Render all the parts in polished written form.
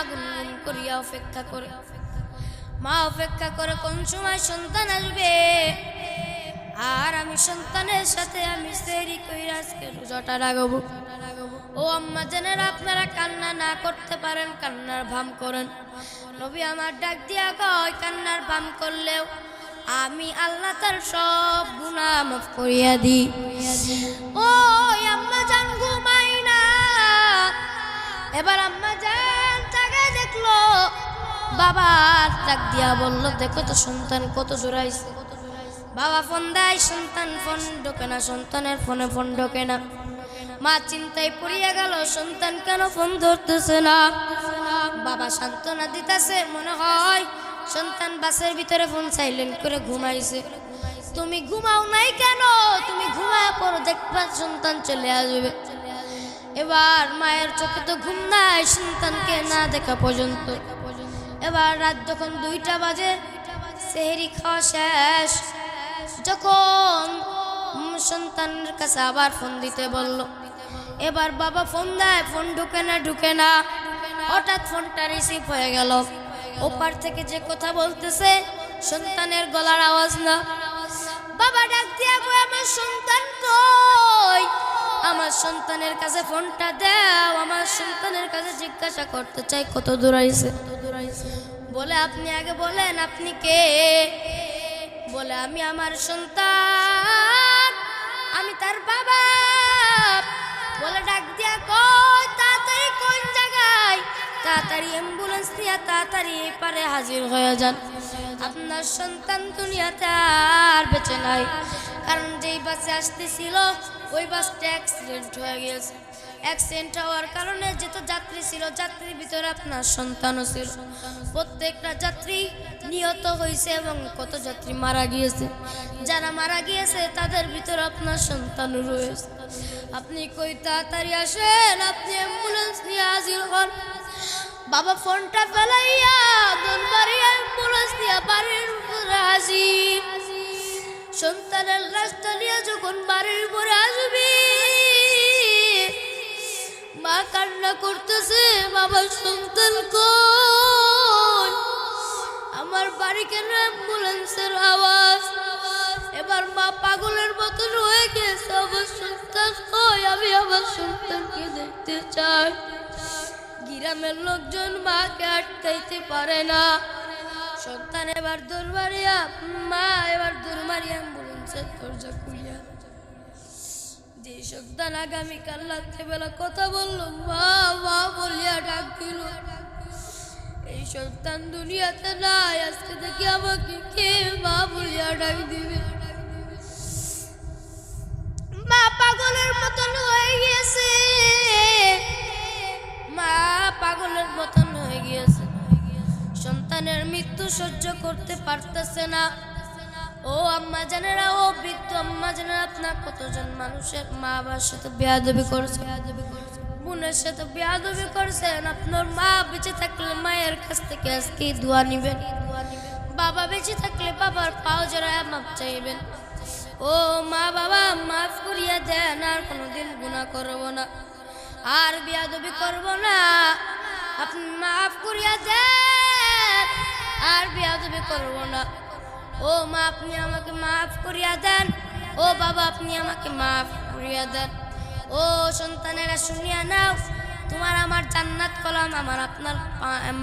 গুনগুন করিয়া অপেক্ষা করে। মা অপেক্ষা করে কোন সময় সন্তান আসবে, আর আমি সন্তানের সাথে আমি সেহরি কইরা আজকে রোজাটা রাখবো। ও আম্মা জানেরা, আপনারা কান্না না করতে পারেন, কান্নার ভাম করেন। নবী আমার ডাক দিয়া কয়, কান্নার ভাম করলেও আমি আল্লাহ তার সব গুনাহ মাফ করিয়া দিই। ও আম্মা জান ঘুমাই না। এবার আম্মা জান জাগে দেখলো, বাবা ডাক দিয়া বলল, দেখো তো সন্তান কত জোরাইছে। বাবা ফোন দেয়, সন্তান ফোন ঢোকে না, সন্তানের ফোনে ফোন ঢোকে না। মা চিন্তায় পড়িয়া গেল, সন্তান কেন ফোন ধরতেছে না। বাবা সান্ত্বনা দিতেছে, মনে হয় সন্তান বাসের ভিতরে ফোন সাইলেন্ট করে ঘুমাইছে। তুমি ঘুমাও নাই কেন? তুমি ঘুমায় পড়ো, দেখবা সন্তান চলে আসবে। এবার মায়ের চোখে তো ঘুম নাই সন্তানকে না দেখা পর্যন্ত। এবার রাত যখন 2টা বাজে, সেহরি খাওয়া শেষ, যখন সন্তানের কাছে আবার ফোন দিতে বলল, এবার বাবা ফোন দেয়, ফোন ঢুকে না। হঠাৎ ফোনটা রিসিভ হয়ে গেল। ওপার থেকে যে কথা বলতেছে সন্তানের গলার আওয়াজ না। বাবা ডাক দিয়া কই, আমার সন্তান কই? আমার সন্তানের কাছে ফোনটা দাও। আমার সন্তানের কাছে জিজ্ঞাসা করতে চাই কত দূর আইছে। বলে, আপনি আগে বলেন আপনি কে? বলে, আমি আমার সন্তান, আমি তার বাবা। বলে ডাক দিয়া কই, তাড়াতাড়ি কোন জায়গায়? তাড়াতাড়ি অ্যাম্বুলেন্স দিয়া তাড়াতাড়ি এপারে হাজির হয়ে যান। আপনার সন্তান দুনিয়াতে আর বেঁচে নাই, কারণ যেই বাসে আসতেছিল ওই বাসটা অ্যাক্সিডেন্ট হয়ে গেছে। অ্যাক্সিডেন্ট হওয়ার কারণে যত যাত্রী ছিল, যাত্রীর ভিতরে আপনার সন্তানও ছিল। প্রত্যেকটা যাত্রী নিহত হয়েছে এবং কত যাত্রী মারা গিয়েছে। যারা মারা গিয়েছে তাদের ভিতরে আপনার সন্তানও রয়েছে। আপনি কই তাড়াতাড়ি আসেন, আপনি অ্যাম্বুলেন্স নিয়ে হাজির হন। বাবা ফোনটা ফেলাইয়া দরবারে অ্যাম্বুলেন্স নিয়ে বাড়ির উপরে হাজির। সন্তানের লাশটা নিয়ে যখন বাড়ির উপরে আসবি, মা কান্না করতেছে, বাবার সন্তান কই? আমার বাড়ি কেন অ্যাম্বুলেন্সের আওয়াজ? এবার মা পাগলের মতন হয়ে গেছে, আমার সন্তান কই? আমি আমার সন্তানকে দেখতে চাই। গ্রামের লোকজন মাকে আটকাইতে পারে না। সন্তান এবার দরবারিয়া, মা এবার দরবারিয়া অ্যাম্বুলেন্সের দরজা খুলিয়া, যে সন্তান আগামীকাল রাত্রেবেলা কথা বললো, মা মা বলিয়া ডাক দিল, এই সন্তান দুনিয়াতে নাই। আজকে থেকে আমাকে কে মা বলিয়া ডাক দিবে? মা পাগলের মতন হয়ে গিয়েছে, মা পাগলের মতন হয়ে গিয়েছে। সন্তানের মৃত্যু সহ্য করতে পারতেছে না। ও আম্মা জানেরা, ও বৃদ্ধ আম্মা জানেরা, আপনার কতজন মানুষের মা বাবার সাথে বেয়াদবি করছেন, বোনের সাথে বেয়াদবি করছেন। আপনার মা বেঁচে থাকলে মায়ের কাছ থেকে আজকে দোয়া নিবেন, বাবা বেঁচে থাকলে বাবার পাও জড়ায় মাপ চাইবেন। ও মা বাবা, মাফ করিয়া দেন, আর কোনোদিন গুনাহ করব না, আর বেয়াদবি করব না। আপনি মাফ করিয়া দেন, আর বেয়াদবি করব না। ও মা, আপনি আমাকে মাফ করিয়া দেন। ও বাবা, আপনি আমাকে মাফ করিয়া দেন। ও সন্তানেরা শুনিয়া নাও, তোমার আমার জান্নাত কলাম আমার আপনার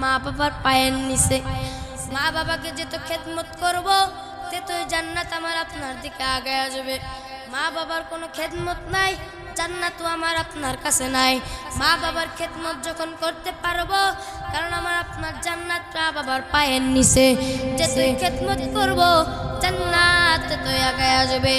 মা বাবার পায়ের নিচে। মা বাবাকে যেত খেদমত করব, তে তো জান্নাত আমার আপনার দিকে আগে আসবে। মা বাবার কোনো খেদমত নাই, জান্নাত আমার আপনার কাছে নাই। মা বাবার খেদমত যখন করতে পারবো, কারণ আমার আপনার জান্নাত মা বাবার পায়ের নিচে, যে তুই খেদমত করবো জান্নাত তুই আগে আসবে।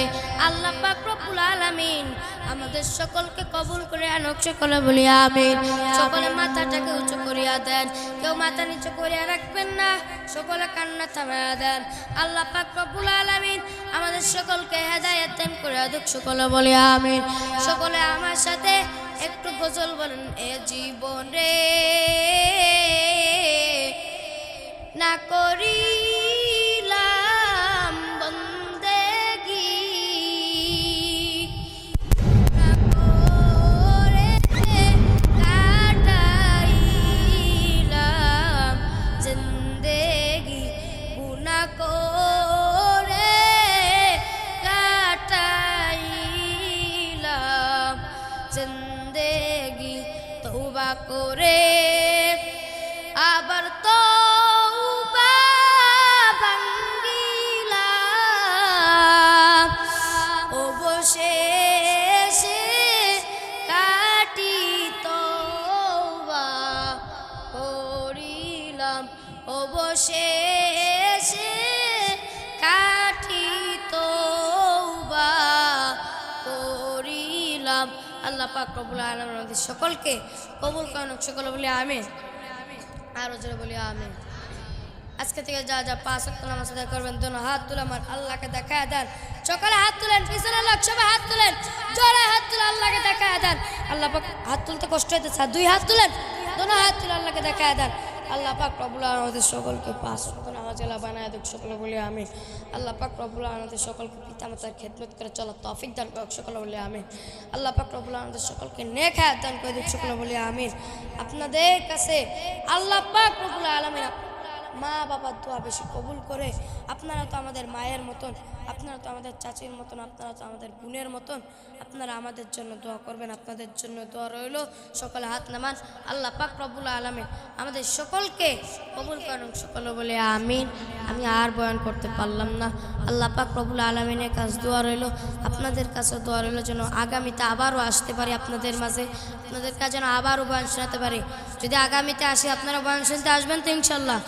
আল্লাহ পাক রব্বুল আলামিন আমাদের সকলকে কবুল করে আনুক, সকলে বলি আমিন। সকলে মাথাটাকে উঁচু করিয়া দেন, কেউ মাথা নিচু করিয়া রাখবেন না, সকলে কান্না থামাইয়া দেন। আল্লাহ পাক রব্বুল আলামিন আমাদের সকলকে হেদায়েত দান করে আদুক, সকলে বলি আমিন। সকলে আমার সাথে একটু গজল বলেন। এ জীবন রে না করিলাম বন্দেগি, না করে কাটাইলাম জিন্দেগি তওবা করে আবার তওবা ভাঙ্গিলাম অবশেষে কাটি তওবা করিলাম অবশেষে কাটি তওবা করিলাম। আল্লাহ পাক রব্বুল আলামিন আমাদের সকলকে কবুল করুন, সকলে বলি আমিন, আরো জোরে বলি আমিন। আজকে থেকে যা যা 5 ওয়াক্ত নামাজ আদায় করবেন দোনো হাত তুলে আমার আল্লাহকে দেখায় দেন। সকালে হাত তুলেন, পিছনে লোক সবাই হাত তুলেন, জোরে হাত তুলে আল্লাহকে দেখায় দেন। আল্লাহ পাক হাত তুলতে কষ্ট হইতেছে, 2 হাত তুলেন, দোনো হাত তুলে আল্লাহকে দেখায় দেন। আল্লাহ পাক রব্বুল আলামিন আমাদের সকলকে 5 ওয়াক্ত নামাজওয়ালা বানায় দেখ, সকলে বলি আমিন। আল্লাহ পাক রব্বুল আলামিন আমাদের সকলকে পিতামাতার খেদমত করে চলার তৌফিক দান করুক, সকলে বলি আমিন। আল্লাহ পাক রব্বুল আলামিন আমাদের সকলকে নেক হায়াত দান করে দিক, সকলে বলি আমিন। আপনাদের কাছে আল্লাহ পাক রব্বুল আলামিন মা বাবার দোয়া বেশি কবুল করে। আপনারা তো আমাদের মায়ের মতন, আপনারা তো আমাদের চাচির মতন, আপনারা তো আমাদের বোনের মতন, আপনারা আমাদের জন্য দোয়া করবেন। আপনাদের জন্য দোয়া রইল, সকলে হাত নামান। আল্লাহ পাক রব্বুল আলামিন আমাদের সকলকে কবুল করুন, সকলে বলে আমিন। আমি আর বয়ান করতে পারলাম না। আল্লাহ পাক রব্বুল আলামিনের কাছে দোয়া রইল, আপনাদের কাছে দোয়া রইল যেন আগামীতে আবারও আসতে পারি আপনাদের মাঝে, আপনাদের কাছে যেন আবারও বয়ান শোনাতে পারি। যদি আগামীতে আসি আপনারা বয়ান শুনতে আসবেন তো ইনশাল্লাহ।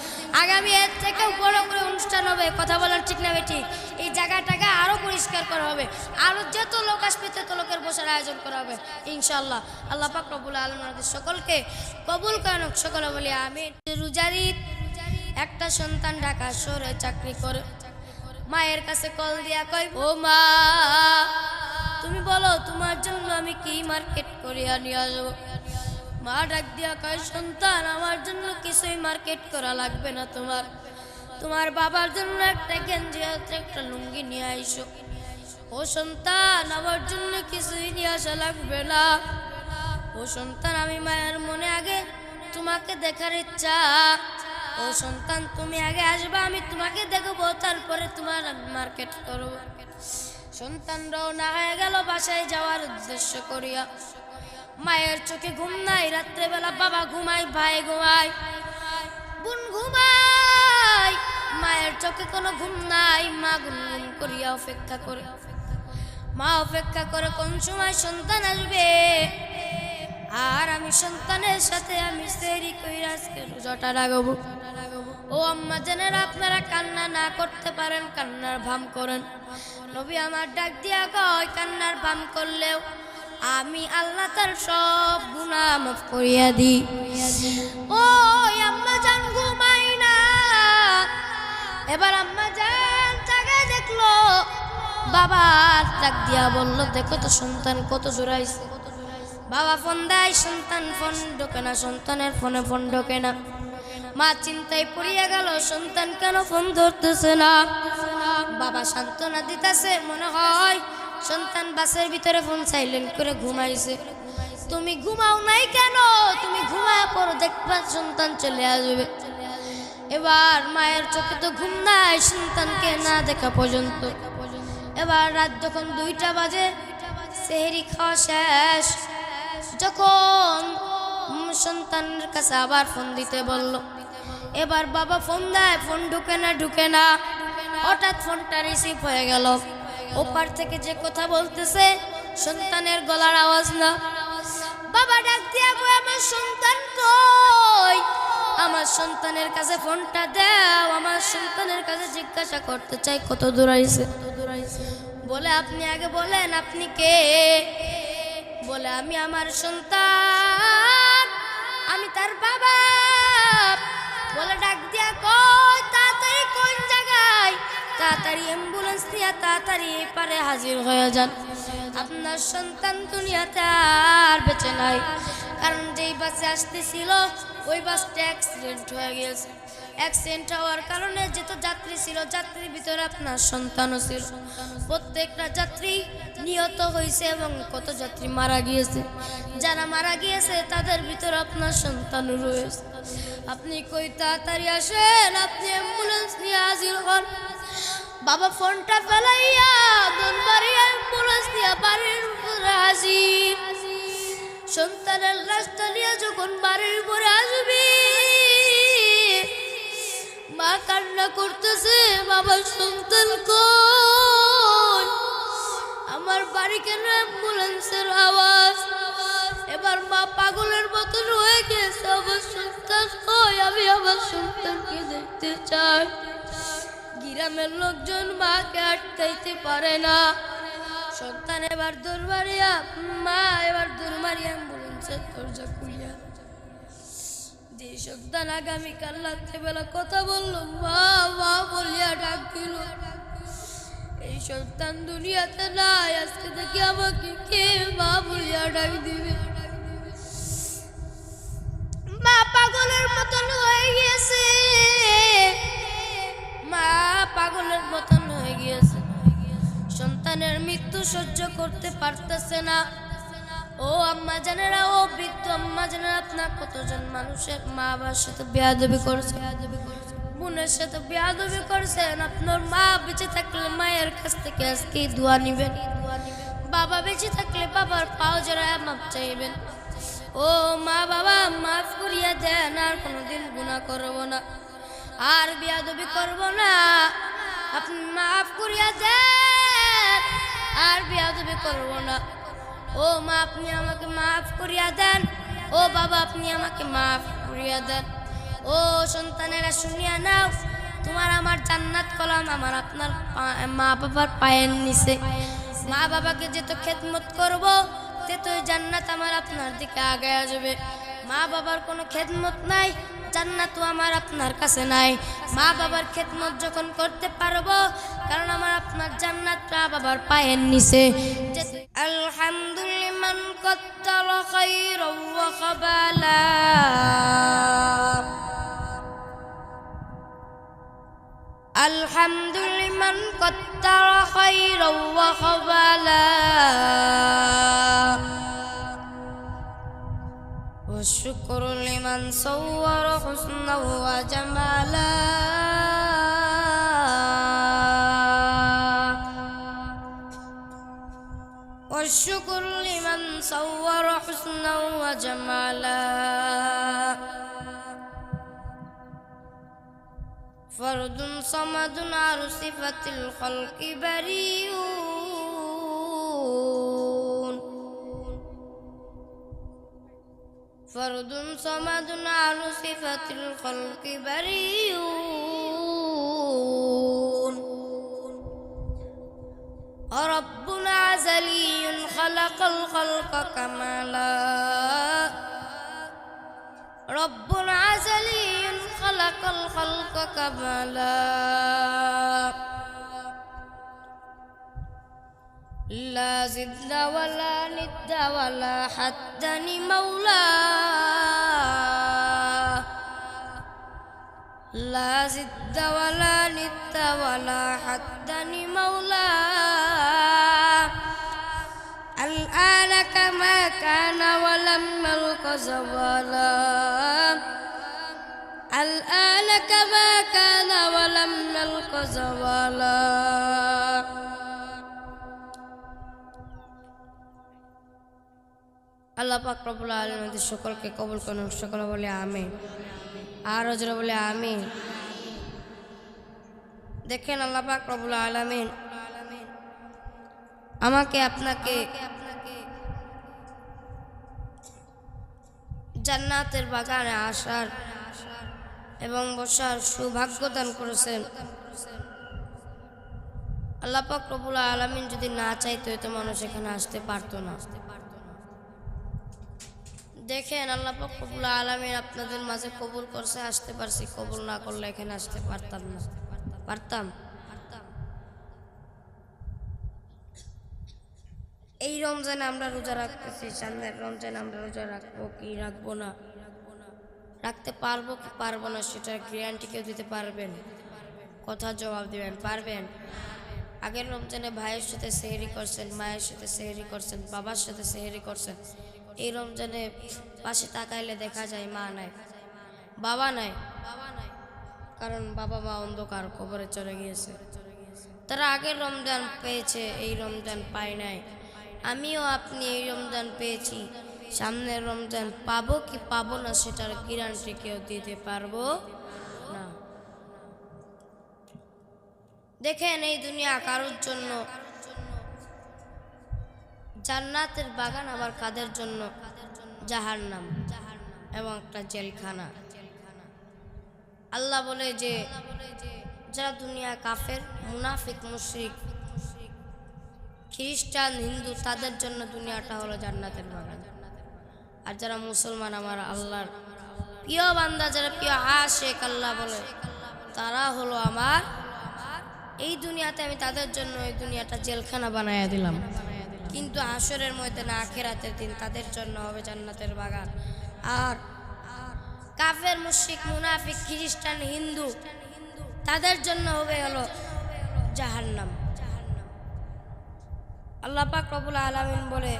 আগামী এর থেকেও বড় করে অনুষ্ঠান হবে, কথা বলার ঠিক না ঠিক। এই জায়গাটাকে আরও পরিষ্কার করা হবে, আরও যত লোক আসবে তত লোকের বসার আয়োজন করা হবে ইনশাল্লাহ। আল্লাহ পাক রব্বুল আলামিন আমাদের সকলকে কবুল করেন, সকলে বলি আমিন। রোজার ঈদ, একটা সন্তান ঢাকা শহরে চাকরি করে, মায়ের কাছে কল দিয়া কয়, ও মা তুমি বলো তোমার জন্য আমি কি মার্কেট করিয়া নিয়ে আসবো। মা ডাক দিয়া কয়, সন্তান আমার জন্য কিছুই মার্কেট করা লাগবে না, তোমার বাবার জন্য একটা গেঞ্জি একটা লুঙ্গি নিয়ে আইসো। ও সন্তান আমার জন্য কিছুই নিয়ে আসা লাগবে না। ও সন্তান আমি মায়ের মনে আগে তোমাকে দেখার ইচ্ছা। ও সন্তান তুমি আগে আসবা, আমি তোমাকে দেখবো, তারপরে তোমার আমি মার্কেট করবো। সন্তান রওনা হয়ে গেল বাসায় যাওয়ার উদ্দেশ্য করিয়া। মায়ের চোখে ঘুম নাই, রাত্রেবেলা বাবা ঘুমায়, ভাই ঘুমায়, বোন ঘুমায়, মায়ের চোখে কোনো ঘুম নাই। মা গুনগুন করিয়া অপেক্ষা করে, মা অপেক্ষা করে কোন সময় সন্তান আসবে। আর আমি সন্তানের সাথে আমি সেহরি কইরা আজকে রোজাটা রাখবো। ও আম্মা জানেরা, আপনারা কান্না না করতে পারেন, কান্নার ভাম করেন। নবী আমার ডাক দিয়া কয়, কান্নার ভাম করলেও আমি আল্লাহ তার সব গুনাহ মাফ করিয়া দিই। ও আম্মা জান ঘুমাই না। এবার আম্মা জান জায়গায় দেখলো, বাবা ডাক দিয়া বলল, দেখো তো সন্তান কত জোরাইছে। বাবা ফোন দেয়, সন্তান ফোন ঢোকে না, সন্তানের ফোনে ফোন ঢোকে না। মা চিন্তায় পড়িয়া গেল, সন্তান কেন ফোন ধরতেছে না। বাবা সান্ত্বনা দিতেছে, মনে হয় সন্তান বাসের ভিতরে ফোন সাইলেন্ট করে ঘুমাইছে। তুমি ঘুমাও নাই কেন? তুমি ঘুমায় পড়ো, দেখবা সন্তান চলে আসবে। এবার মায়ের চোখে তো ঘুম নাই সন্তানকে না দেখা পর্যন্ত। এবার রাত যখন 2টা বাজে, সেহরি খাওয়া শেষ, যখন সন্তানের কাছে আবার ফোন দিতে বলল। এবার বাবা ফোন দেয়, ফোন ঢুকে না। হঠাৎ ফোনটা রিসিভ হয়ে গেল। ওপার থেকে যে কথা বলতেছে সন্তানের গলার আওয়াজ না। বাবা ডাক দিয়া কয়, আমার সন্তান কই? আমার সন্তানের কাছে ফোনটা দাও, আমার সন্তানের কাছে জিজ্ঞাসা করতে চাই কত দূর আইছে। বলে আপনি আগে বলেন আপনি কে? বলে আমি আমার সন্তান, আমি তার বাবা। বলে ডাক দিয়া কয়, তাড়াতাড়ি কোন জায়গায়? তাড়াতাড়ি অ্যাম্বুলেন্স নিয়ে তাড়াতাড়ি এপারে হাজির হয়ে যান। আপনার সন্তান দুনিয়াতে আর বেঁচে নাই, কারণ যেই বাসে আসতেছিল ওই বাসটা অ্যাক্সিডেন্ট হয়ে গিয়েছে। অ্যাক্সিডেন্ট হওয়ার কারণে যত যাত্রী ছিল, যাত্রীর ভিতরে আপনার সন্তানও ছিল। প্রত্যেকটা যাত্রী নিহত হয়েছে এবং কত যাত্রী মারা গিয়েছে। যারা মারা গিয়েছে তাদের ভিতরে আপনার সন্তানও রয়েছে। আপনি কই তাড়াতাড়ি আসেন, আপনি অ্যাম্বুলেন্স নিয়ে হাজির হন। বাবা ফোনটা ফেলাইয়া দনবাড়ি অ্যাম্বুলেন্স নিয়ে বাড়ির উপরে হাজির। সন্তানের লাশটা নিয়ে যখন বাড়ির উপরে আসবে, মা কান্না করতেছে, বাবা সন্তান কই? আমার বাড়ি কেন অ্যাম্বুলেন্সের আওয়াজ? এবার মা পাগলের মতন হয়ে গেছে, আমার সন্তান কই? আমি আমার সন্তানকে দেখতে চাই। গ্রামের লোকজন মাকে আটকাইতে পারে না। সন্তান এবার দরবারিয়া, মা এবার দরবারিয়া অ্যাম্বুলেন্সের দরজা খুলিয়া, যে সন্তান আগামীকাল রাত্রেবেলা কথা বললো মা মা বলিয়া ডাক দিল, এই সন্তান দুনিয়াতে নাই। আজকে থেকে আমাকে কে মা বলিয়া ডাক দিবে? মা পাগলের মতন হয়ে গিয়েছে, মা পাগলের মতন হয়ে গিয়েছে। সন্তানের মৃত্যু সহ্য করতে পারতেছে না। ও আম্মা জানেরা, ও বৃদ্ধ আম্মা জানেরা, আপনার কতজন মানুষের মা বাবার সাথে বেয়াদবি করছে, বোনের সাথে বেয়াদবি করছেন। আপনার মা বেঁচে থাকলে মায়ের কাছ থেকে আজকে দোয়া নিবেন, বাবা বেঁচে থাকলে বাবার পাও জড়ায় মাপ চাইবেন। ও মা বাবা, মাফ করিয়া দেন, আর কোনোদিন গুনাহ করব না, আর বেয়াদবি করব না। আপনি মাফ করিয়া দেন, আর বেয়াদবি করব না। ও মা, আপনি আমাকে মাফ করিয়া দেন। ও বাবা, আপনি আমাকে মাফ করিয়া দেন। ও সন্তানেরা শুনিয়া নাও, তোমার আমার জান্নাত কলাম আমার আপনার মা বাবার পায়ের নিচে। মা বাবাকে যত খেদমত করব, ততই জান্নাত আমার আপনার দিকে আগে আসবে। মা বাবার কোনো খেদমত নাই, জান্নাতও আমার আপনার কাছে নাই। মা বাবার খেদমত যখন করতে পারবো, কারণ আমার আপনার জান্নাত মা বাবার পায়ের নিচে। আলহামদুলিল্লাহ কদ্দার খায়রান ওয়া খাবালা, আলহামদুলিল্লাহ কদ্দার খায়রান ওয়া খাবালা, والشكر لمن صور حسنا وجمالا، والشكر لمن صور حسنا وجمالا، فرد صمد عن صفة الخلق بريء، فرد صمد عن صفة الخلق بريء، ربنا أزلي خلق الخلق كمالا، ربنا أزلي خلق الخلق كمالا، لا زد ولا ند ولا حد مولى، لا زد ولا ند ولا حد مولى، الآن كما كان ولم يلق زوالا، الآن كما كان ولم يلق زوالا। আল্লাহ পাক রব্বুল আলামিন আমাদের সকলকে কবুল করুন। সকলে বলে আমিন, আর জোরে বলে আমিন। দেখেন, আল্লাহ পাক রব্বুল আলামিন আমাকে আপনাকে জান্নাতের বাগানে আসার এবং বসার সৌভাগ্য দান করেছেন। আল্লাহ পাক রব্বুল আলামিন যদি না চাইতো, তো মানুষ এখানে আসতে পারতো না। দেখেন, আল্লাহ পাক রব্বুল আলামিন আপনাদের মাঝে কবুল করছে, আসতে পারছি। কবুল না করলে এখানে আসতে পারতাম না, পারতাম? এই রমজানে আমরা রোজা রাখতেছি, সামনের রমজানে আমরা রোজা রাখবো কি রাখবো না, রাখতে পারবো কি পারবো না, সেটার গ্যারান্টি কেউ দিতে পারবেন? কথা জবাব দিবেন, পারবেন? আগের রমজানে ভাইয়ের সাথে সেহরি করছেন, মায়ের সাথে সেহরি করছেন, বাবার সাথে সেহরি করছেন। এই রমজানে পাশে তাকাইলে দেখা যায় মা নাই, বাবা নাই, কারণ বাবা মা অন্ধকার কবরে চলে গিয়েছে। তারা আগের রমজান পেয়েছে, এই রমজান পায় নাই। আমিও আপনি এই রমজান পেয়েছি, সামনের রমজান পাবো কি পাবো না সেটার গ্যারান্টি কেউ দিতে পারবো না। দেখেন এই দুনিয়া কারোর জন্য জান্নাতের বাগান, আবার কাদের জন্য জাহান্নাম এবং একটা জেলখানা। আল্লাহ বলে যে যারা দুনিয়া কাফের, মুনাফিক, মুশরিক, খ্রিস্টান, হিন্দু, তাদের জন্য দুনিয়াটা হলো জান্নাতের বাগান। আর যারা মুসলমান, আমার আল্লাহর প্রিয় বান্দা, যারা প্রিয় আশিক আল্লাহ বলে, তারা হলো আমার, এই দুনিয়াতে আমি তাদের জন্য এই দুনিয়াটা জেলখানা বানাইয়া দিলাম, কিন্তু হাসরের ময়দানে আখিরাতের দিন তাদের জন্য হবে জান্নাতের বাগান। আর কাফের, মুশরিক, মুনাফিক, খ্রিস্টান, হিন্দু, তাদের জন্য হবে হলো জাহান্নাম। আল্লাহ পাক রব্বুল আলামিন বলে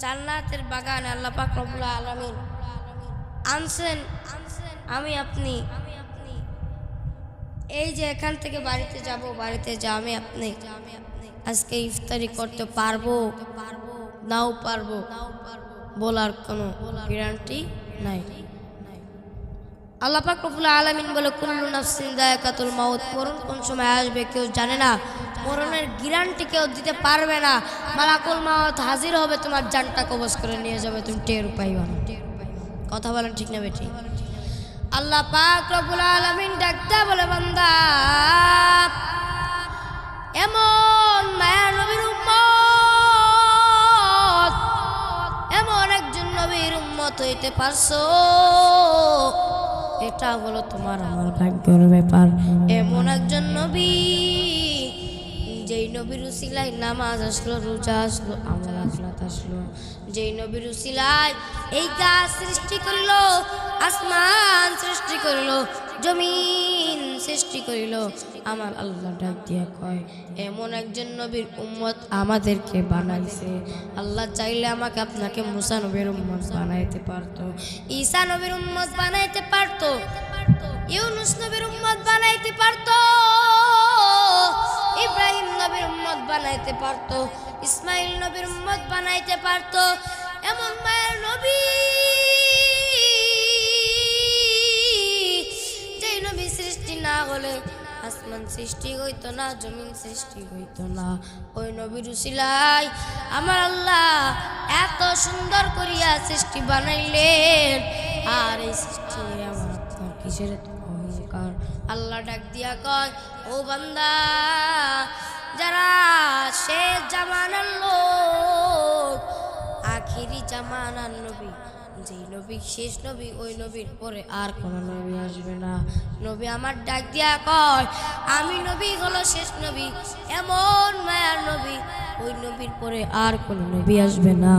জান্নাতের বাগানে আল্লাহ পাক রব্বুল আলামিন আনছেন আমি আপনি। এই যে এখান থেকে বাড়িতে যাব, বাড়িতে যা আমি আপনি আজকে ইফতারি করতে পারবো নাও পারবো বলার কোনো গ্যারান্টি নাই। আল্লাহ পাক রব্বুল আলামিন বলে কুল্লু নাফসিন যায়কাতুল মাউত, মরণ কোন সময় আসবে কেউ জানে না, মরণের গ্যারান্টি কেউ দিতে পারবে না। মালাকুল মাউত হাজির হবে, তোমার জানটা কবজ করে নিয়ে যাবে, তুমি টের পাইবা না। কথা বলেন ঠিক না বেটি? আল্লাহ পাক রব্বুল আলামিন ডাকতে বলে বান্দা, এমন মায়া নবীর উম্মত, এমন একজন নবীর উম্মত হইতে পারছো, এটা হলো তোমার আমার ভাগ্যের ব্যাপার। এমন একজন নবী, যেই নবীর উসিলায় নামাজ আসলো, রোজা আসলো, আমল আখলাত আসলো, যেই নবীর উসিলায় এই গাছ সৃষ্টি করিল, আসমান সৃষ্টি করিল, জমিন সৃষ্টি করিল, আমার আল্লাহ ডাক দিয়া কয় এমন একজন নবীর উম্মত আমাদেরকে বানাইছে। আল্লাহ চাইলে আমাকে আপনাকে মুসা নবীর উম্মত বানাইতে পারতো, ঈসা নবীর উম্মত বানাইতে পারতো, ইউনুস নবীর উম্মত বানাইতে পারতো, ইব্রাহিম নবীর উম্মত বানাইতে পারতো, ইসমাইল নবীর উম্মত বানাইতে পারতো। এমন মায়ের নবী, যেই নবী সৃষ্টি না হলে আসমান সৃষ্টি হইতো না, জমিন সৃষ্টি হইতো না, ওই নবীর উসিলায় আমার আল্লাহ এত সুন্দর করিয়া সৃষ্টি বানাইলেন। আর এই সৃষ্টি আমার আপনার কিসের অহংকার? আল্লাহ ডাক দিয়া কয়, ও বান্দা, যারা শেষ জামানার লোক, আখিরি জামানার নবী, যেই নবী শেষ নবী, ওই নবীর পরে আর কোন নবী আসবে না। নবী আমার ডাক দিয়া কয়, আমি নবী হলো শেষ নবী, এমন মায়ার নবী, ওই নবীর পরে আর কোন নবী আসবে না।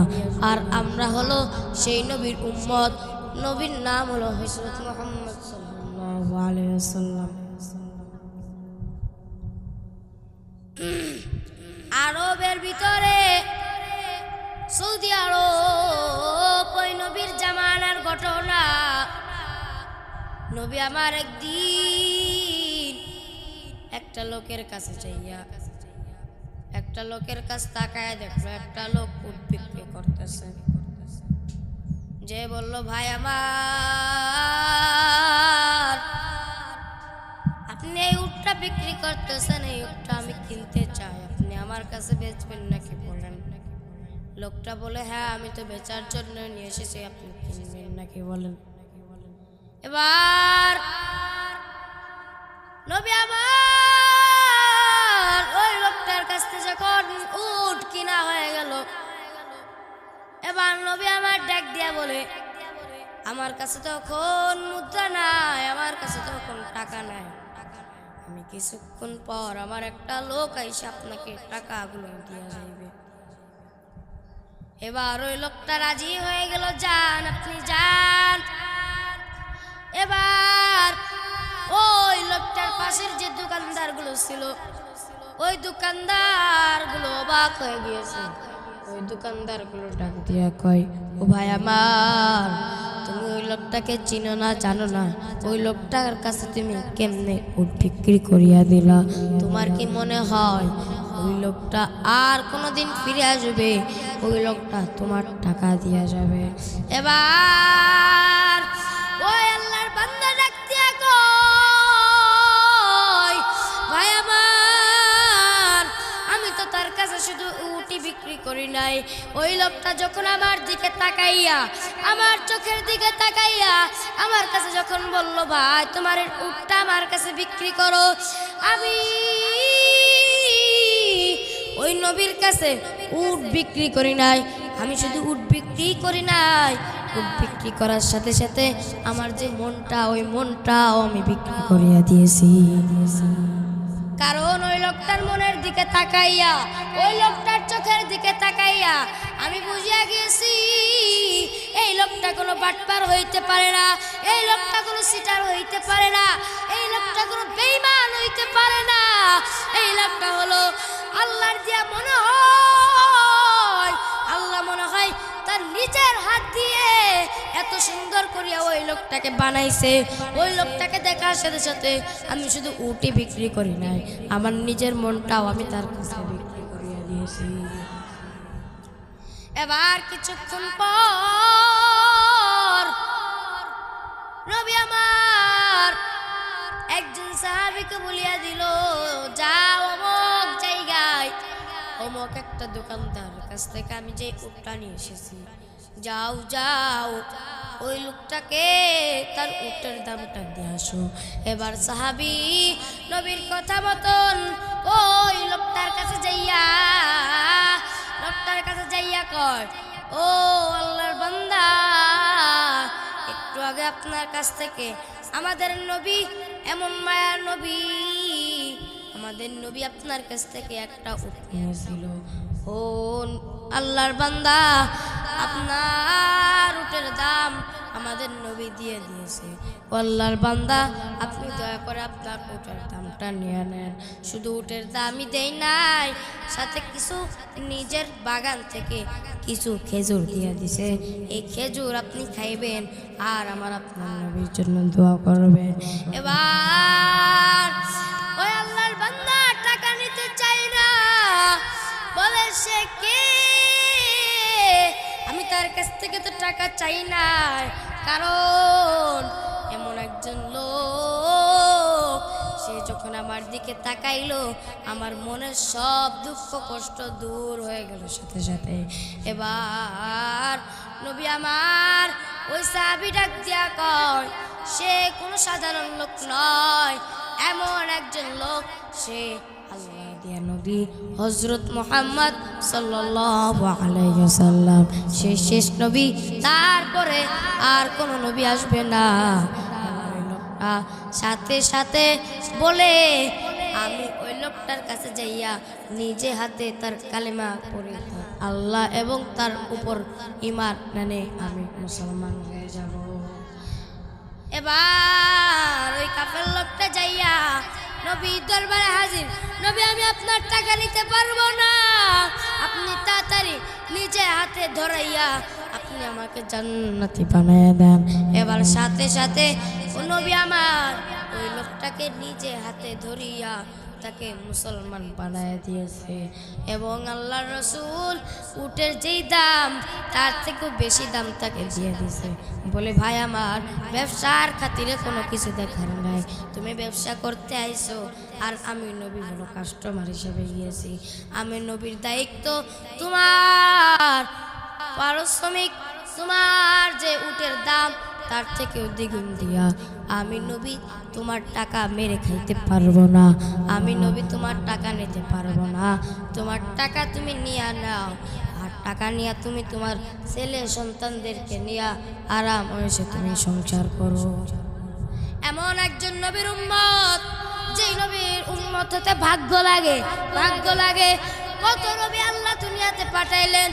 আর আমরা হলো সেই নবীর উম্মত। নবীর নাম হলো হযরত মুহাম্মদ সাল্লাল্লাহু আলাইহি ওয়াসাল্লাম। আরবের ভিতরে সৌদি আরব, ওই নবীর জামানার ঘটনা। নবী আমার একদিন একটা লোকের কাছে যাইয়া, একটা লোকের কাছে তাকায় দেখলো একটা লোক উট বিক্রি করতেছে। যে বলল, ভাই আমার, আপনি এই উটটা বিক্রি করতেছেন, এই উটটা আমি কিনতে চাই, আপনি আমার কাছে বেচবেন নাকি বলেন? লোকটা বলে, হ্যাঁ আমি তো বেচার জন্য নিয়ে এসেছি, আপনি কিনবেন নাকি বলেন? এবার নবী আমার ওই লোকটার কাছ থেকে যখন উট কিনা হয়ে গেল, এবার নবী আমার ডাক দিয়া বলে, আমার কাছে তখন মুদ্রা নাই, আমার কাছে তখন টাকা নাই, আমি কিছুক্ষণ পর আমার একটা লোক আইসা আপনাকে টাকাগুলো দিয়া যাইবে। এবার ওই লোকটা রাজি হয়ে গেল, যান আপনি যান। এবার ওই লোকটার পাশের যে দোকানদার গুলো ছিল, ওই দোকানদার গুলো অবাক হয়ে গিয়েছে। ওই দোকানদার গুলো ডাক দিয়া কয়, ও ভাই আমার, তুমি ওই লোকটাকে চিনো না, জানো না? ওই লোকটার কাছে তুমি কেমনে উট বিক্রি করিয়া দিলা? তোমার কি মনে হয় ওই ওই লোকটা আর কোনোদিন ফিরে আসবে, ওই লোকটা তোমার টাকা দিয়ে যাবে। এবার ওই আল্লাহর বান্দা ডাক দিয়া কয়, ভাই আমার, আমি তো তার কাছে শুধু উটি বিক্রি করি নাই। ওই লোকটা যখন আমার দিকে তাকাইয়া, আমার চোখের দিকে তাকাইয়া আমার কাছে যখন বলল, ভাই তোমার উটটা আমার কাছে বিক্রি করো, আমি ওই নবীর কাছে উট বিক্রি করি নাই। আমি শুধু উট বিক্রি করি নাই, উট বিক্রি করার সাথে সাথে আমার যে মনটা, ওই মনটাও আমি বিক্রি করিয়া দিয়েছি। কারণ ওই লোকটার মনের দিকে তাকাইয়া, ওই লোকটার চোখের দিকে তাকাইয়া আমি বুঝিয়া গেছি এই লোকটা কোনো বাটপার হইতে পারে না, এই লোকটা কোনো সিটার হইতে পারে না, এই লোকটা কোনো বেঈমান হইতে পারে না। এই লোকটা হলো আল্লাহর দিয়া মনে হয়, আল্লাহ মনে হয় তার নিজের হাত দিয়ে এত সুন্দর করিয়া ওই লোকটাকে বানাইছে। ওই লোকটাকে দেখার সাথে সাথে আমি শুধু উটি বিক্রি করি নাই, আমার নিজের মনটাও আমি তার কাছে বিক্রি করিয়া দিয়েছি। এবার কিছুক্ষণ পর নবী আমার একজন সাহাবীকে বলিয়া দিল, যাও অমুক জায়গায়, অমুক একটা দোকানদার কাছ থেকে আমি যে উটটা নিয়ে এসেছি, যাও যাও ওই লোকটাকে তার উটের দামটা দিয়ে আসো। এবার সাহাবী নবীর কথা মতন ওই লোকটার কাছে যাইয়া, লোকটার কাছে যাইয়া কয়, ও আল্লাহর বান্দা, একটু আগে আপনার কাছ থেকে আমাদের নবী, এমন মায়ার নবী, আমাদের নবী আপনার কাছ থেকে একটা উট নিয়েছিল। ও আল্লাহর বান্দা, আপনার উটের দাম আমাদের নবী দিয়ে দিয়েছে। ও আল্লাহর বান্দা, আপনি দয়া করে আপনার উটের দামটা নিয়ে নেন। শুধু উটের দামই দেই নাই, সাথে কিছু নিজের বাগান থেকে কিছু খেজুর দিয়ে দিছে। এই খেজুর আপনি খাইবেন আর আমার আপনার নবীর জন্য দোয়া করবেন। এবার ওই আল্লাহর বান্দা টাকা নিতে চাই না, বলে সে কে, আমি তার কাছ থেকে তো টাকা চাই না, কারণ এমন একজন লোক, সে যখন আমার দিকে তাকাইলো আমার মনের সব দুঃখ কষ্ট দূর হয়ে গেল সাথে সাথে। এবার নবী আমার ওই সাহাবী ডাক দিয়া কয়, সে কোনো সাধারণ লোক নয়, এমন একজন লোক, সে আল্লাহ দিয়া নবী হযরত মুহাম্মদ সাল্লাল্লাহু আলাইহি ওয়াসাল্লাম, সে শেষ নবী, তারপরে আর কোনো নবী আসবে না। সাথে সাথে বলে আমি ওই লোকটার কাছে যাইয়া নিজে হাতে তার কালেমা পড়ে আল্লাহ এবং তার উপর ঈমান মানে আমি মুসলমান হয়ে যাব। এবার ওই কাফের লোকটা যাইয়া নবীর দরবারে হাজির, নবী আমি আপনার টাকা নিতে পারবো না, আপনি তাড়াতাড়ি নিজে হাতে ধরাইয়া আপনি আমাকে জান্নাতি বানায় দেন। এবার সাথে সাথে ও নবী আমার ওই লোকটাকে নিজে হাতে ধরিয়া তাকে মুসলমান বানায় দিয়েছে। এবং আল্লাহর রাসূল উটের যেই দাম তার থেকেও বেশি দাম তাকে দিয়ে দিয়েছে। বলে ভাই আমার, ব্যবসার খাতিরে কোনো কিছু দেখার নাই, তুমি ব্যবসা করতে আইছো আর আমি নবী হলো কাস্টমার হিসেবে গিয়েছি। আমি নবীর দায়িত্ব তোমার পারিশ্রমিক, তোমার যে উটের দাম তার থেকেও দ্বিগুণ দিয়া, আমি নবী তোমার টাকা মেরে খাইতে পারবো না, আমি নবী তোমার টাকা নিতে পারবো না। তোমার টাকা তুমি নিয়ে নাও, আর টাকা নিয়ে তুমি তোমার ছেলে সন্তানদেরকে নিয়ে আরাম হয়েছে তুমি সংসার করো। এমন একজন নবীর উম্মত, যেই নবীর উম্মত হতে ভাগ্য লাগে, ভাগ্য লাগে। কত নবী আল্লাহ দুনিয়াতে পাঠাইলেন,